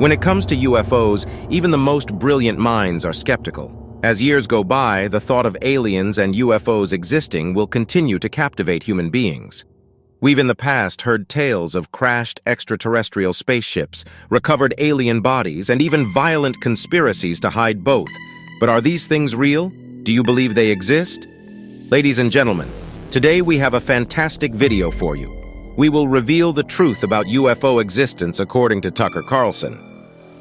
When it comes to UFOs, even the most brilliant minds are skeptical. As years go by, the thought of aliens and UFOs existing will continue to captivate human beings. We've in the past heard tales of crashed extraterrestrial spaceships, recovered alien bodies, and even violent conspiracies to hide both. But are these things real? Do you believe they exist? Ladies and gentlemen, today we have a fantastic video for you. We will reveal the truth about UFO existence according to Tucker Carlson.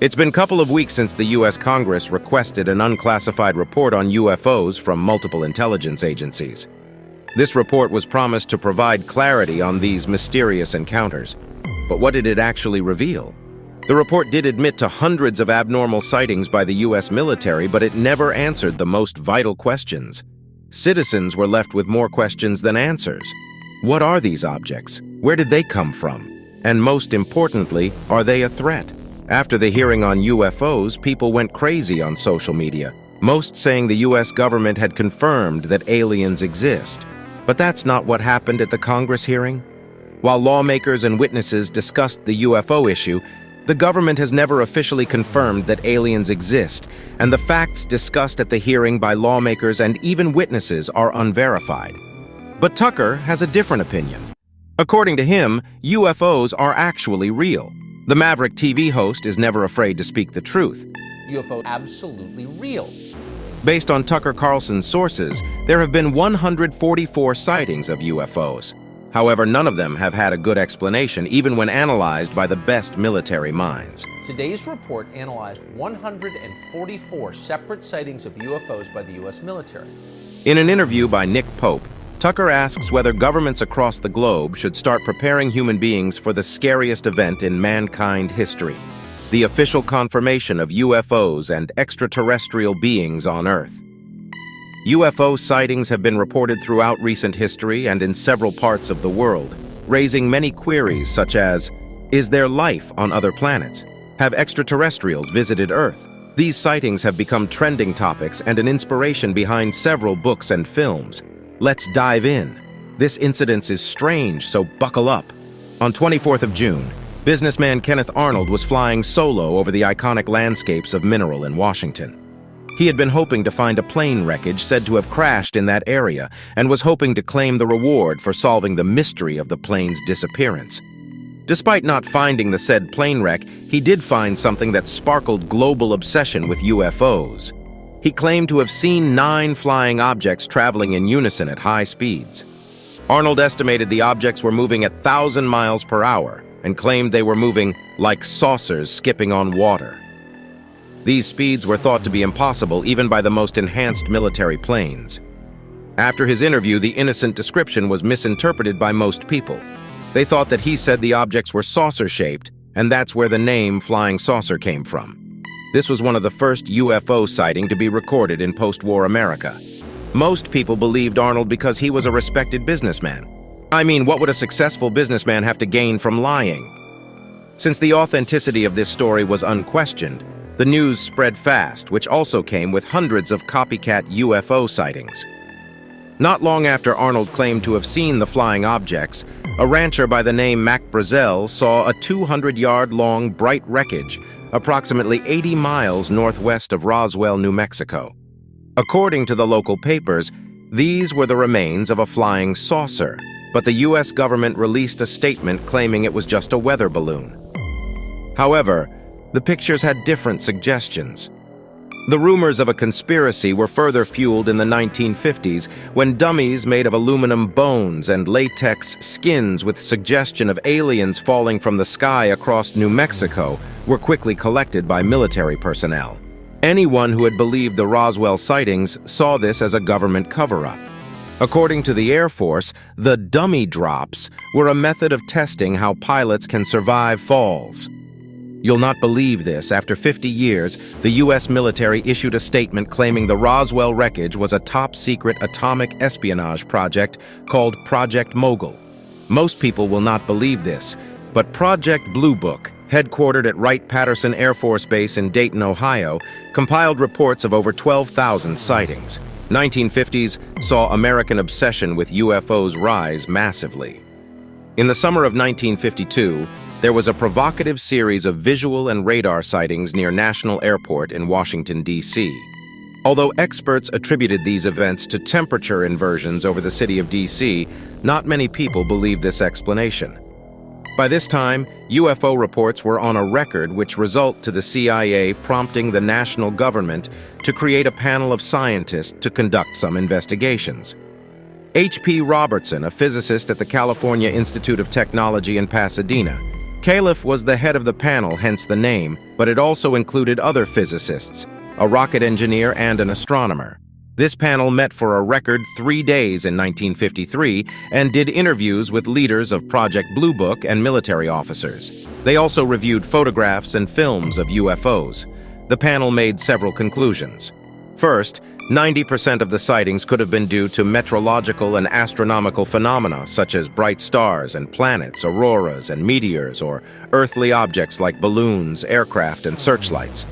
It's been a couple of weeks since the U.S. Congress requested an unclassified report on UFOs from multiple intelligence agencies. This report was promised to provide clarity on these mysterious encounters. But what did it actually reveal? The report did admit to hundreds of abnormal sightings by the U.S. military, but it never answered the most vital questions. Citizens were left with more questions than answers. What are these objects? Where did they come from? And most importantly, are they a threat? After the hearing on UFOs, people went crazy on social media, most saying the U.S. government had confirmed that aliens exist. But that's not what happened at the Congress hearing. While lawmakers and witnesses discussed the UFO issue, the government has never officially confirmed that aliens exist, and the facts discussed at the hearing by lawmakers and even witnesses are unverified. But Tucker has a different opinion. According to him, UFOs are actually real. The Maverick TV host is never afraid to speak the truth. UFO absolutely real. Based on Tucker Carlson's sources, there have been 144 sightings of UFOs. However, none of them have had a good explanation, even when analyzed by the best military minds. Today's report analyzed 144 separate sightings of UFOs by the U.S. military. In an interview by Nick Pope, Tucker asks whether governments across the globe should start preparing human beings for the scariest event in mankind history, the official confirmation of UFOs and extraterrestrial beings on Earth. UFO sightings have been reported throughout recent history and in several parts of the world, raising many queries such as, is there life on other planets? Have extraterrestrials visited Earth? These sightings have become trending topics and an inspiration behind several books and films. Let's dive in. This incident is strange, so buckle up. On 24th of June, businessman Kenneth Arnold was flying solo over the iconic landscapes of Mineral in Washington. He had been hoping to find a plane wreckage said to have crashed in that area and was hoping to claim the reward for solving the mystery of the plane's disappearance. Despite not finding the said plane wreck, he did find something that sparkled global obsession with UFOs. He claimed to have seen 9 flying objects traveling in unison at high speeds. Arnold estimated the objects were moving at 1,000 miles per hour and claimed they were moving like saucers skipping on water. These speeds were thought to be impossible even by the most enhanced military planes. After his interview, the innocent description was misinterpreted by most people. They thought that he said the objects were saucer-shaped, and that's where the name Flying Saucer came from. This was one of the first UFO sighting to be recorded in post-war America. Most people believed Arnold because he was a respected businessman. I mean, what would a successful businessman have to gain from lying? Since the authenticity of this story was unquestioned, the news spread fast, which also came with hundreds of copycat UFO sightings. Not long after Arnold claimed to have seen the flying objects, a rancher by the name Mac Brazel saw a 200-yard-long bright wreckage approximately 80 miles northwest of Roswell, New Mexico. According to the local papers, these were the remains of a flying saucer, but the U.S. government released a statement claiming it was just a weather balloon. However, the pictures had different suggestions. The rumors of a conspiracy were further fueled in the 1950s when dummies made of aluminum bones and latex skins with suggestion of aliens falling from the sky across New Mexico were quickly collected by military personnel. Anyone who had believed the Roswell sightings saw this as a government cover-up. According to the Air Force, the dummy drops were a method of testing how pilots can survive falls. You'll not believe this. After 50 years, the U.S. military issued a statement claiming the Roswell wreckage was a top-secret atomic espionage project called Project Mogul. Most people will not believe this, but Project Blue Book, headquartered at Wright-Patterson Air Force Base in Dayton, Ohio, compiled reports of over 12,000 sightings. 1950s saw American obsession with UFOs rise massively. In the summer of 1952, there was a provocative series of visual and radar sightings near National Airport in Washington, D.C. Although experts attributed these events to temperature inversions over the city of D.C., not many people believed this explanation. By this time, UFO reports were on a record, which result to the CIA prompting the national government to create a panel of scientists to conduct some investigations. H.P. Robertson, a physicist at the California Institute of Technology in Pasadena. Caliph was the head of the panel, hence the name, but it also included other physicists, a rocket engineer and an astronomer. This panel met for a record 3 days in 1953 and did interviews with leaders of Project Blue Book and military officers. They also reviewed photographs and films of UFOs. The panel made several conclusions. First, 90% of the sightings could have been due to meteorological and astronomical phenomena such as bright stars and planets, auroras and meteors, or earthly objects like balloons, aircraft, and searchlights.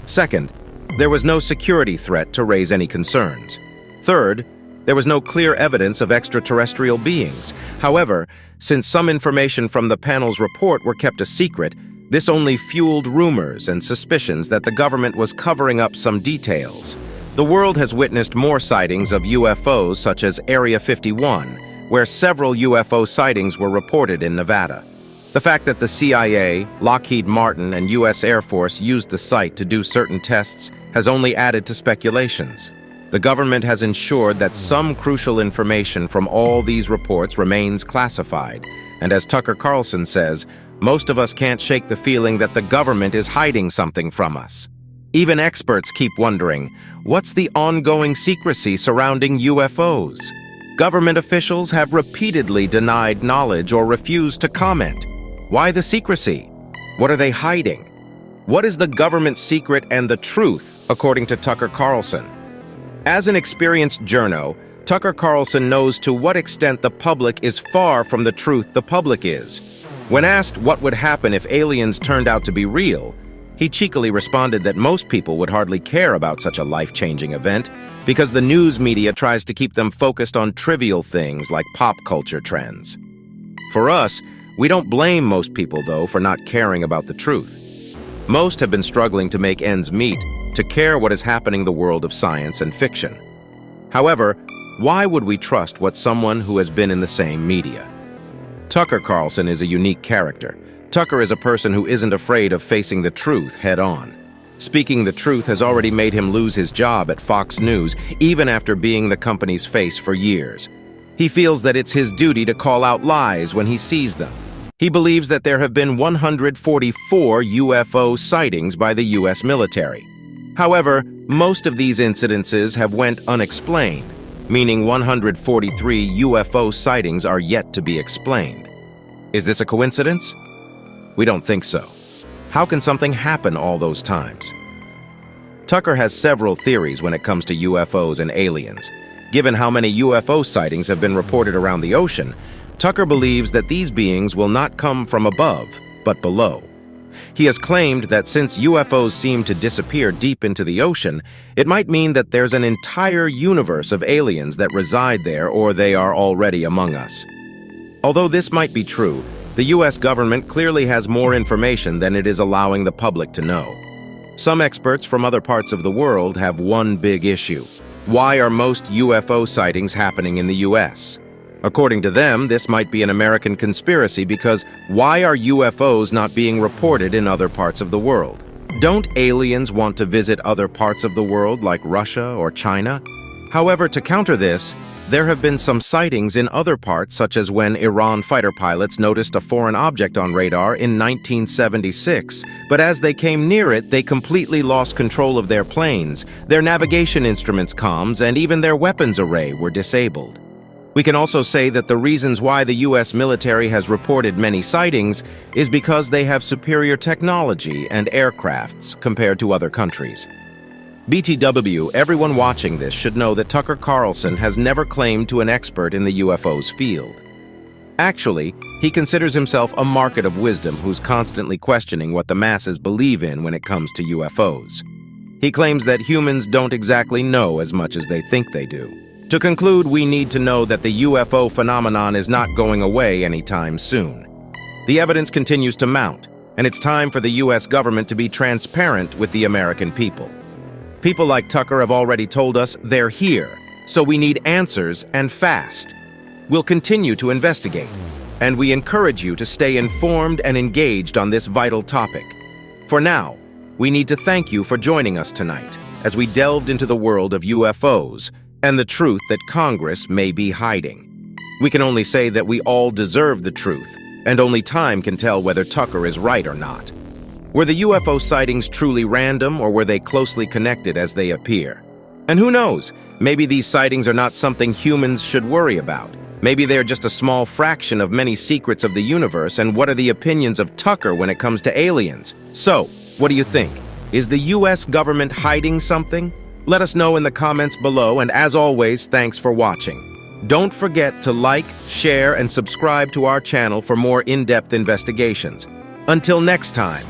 Second, there was no security threat to raise any concerns. Third, there was no clear evidence of extraterrestrial beings. However, since some information from the panel's report were kept a secret, this only fueled rumors and suspicions that the government was covering up some details. The world has witnessed more sightings of UFOs, such as Area 51, where several UFO sightings were reported in Nevada. The fact that the CIA, Lockheed Martin, and U.S. Air Force used the site to do certain tests has only added to speculations. The government has ensured that some crucial information from all these reports remains classified, and as Tucker Carlson says, most of us can't shake the feeling that the government is hiding something from us. Even experts keep wondering, what's the ongoing secrecy surrounding UFOs? Government officials have repeatedly denied knowledge or refused to comment. Why the secrecy? What are they hiding? What is the government's secret and the truth, according to Tucker Carlson? As an experienced journo, Tucker Carlson knows to what extent the public is far from the truth the public is. When asked what would happen if aliens turned out to be real, he cheekily responded that most people would hardly care about such a life-changing event because the news media tries to keep them focused on trivial things like pop culture trends. For us, we don't blame most people, though, for not caring about the truth. Most have been struggling to make ends meet, to care what is happening in the world of science and fiction. However, why would we trust what someone who has been in the same media? Tucker Carlson is a unique character. Tucker is a person who isn't afraid of facing the truth head-on. Speaking the truth has already made him lose his job at Fox News, even after being the company's face for years. He feels that it's his duty to call out lies when he sees them. He believes that there have been 144 UFO sightings by the U.S. military. However, most of these incidences have went unexplained, meaning 143 UFO sightings are yet to be explained. Is this a coincidence? We don't think so. How can something happen all those times? Tucker has several theories when it comes to UFOs and aliens. Given how many UFO sightings have been reported around the ocean, Tucker believes that these beings will not come from above, but below. He has claimed that since UFOs seem to disappear deep into the ocean, it might mean that there's an entire universe of aliens that reside there, or they are already among us. Although this might be true, the U.S. government clearly has more information than it is allowing the public to know. Some experts from other parts of the world have one big issue. Why are most UFO sightings happening in the U.S.? According to them, this might be an American conspiracy because why are UFOs not being reported in other parts of the world? Don't aliens want to visit other parts of the world like Russia or China? However, to counter this, there have been some sightings in other parts, such as when Iran fighter pilots noticed a foreign object on radar in 1976, but as they came near it, they completely lost control of their planes, their navigation instruments comms, and even their weapons array were disabled. We can also say that the reasons why the U.S. military has reported many sightings is because they have superior technology and aircrafts compared to other countries. BTW, everyone watching this should know that Tucker Carlson has never claimed to an expert in the UFOs field. Actually, he considers himself a market of wisdom who's constantly questioning what the masses believe in when it comes to UFOs. He claims that humans don't exactly know as much as they think they do. To conclude, we need to know that the UFO phenomenon is not going away anytime soon. The evidence continues to mount, and it's time for the U.S. government to be transparent with the American people. People like Tucker have already told us they're here, so we need answers and fast. We'll continue to investigate, and we encourage you to stay informed and engaged on this vital topic. For now, we need to thank you for joining us tonight as we delved into the world of UFOs and the truth that Congress may be hiding. We can only say that we all deserve the truth, and only time can tell whether Tucker is right or not. Were the UFO sightings truly random, or were they closely connected as they appear? And who knows, maybe these sightings are not something humans should worry about. Maybe they're just a small fraction of many secrets of the universe, and what are the opinions of Tucker when it comes to aliens? So, what do you think? Is the U.S. government hiding something? Let us know in the comments below, and as always, thanks for watching. Don't forget to like, share, and subscribe to our channel for more in-depth investigations. Until next time.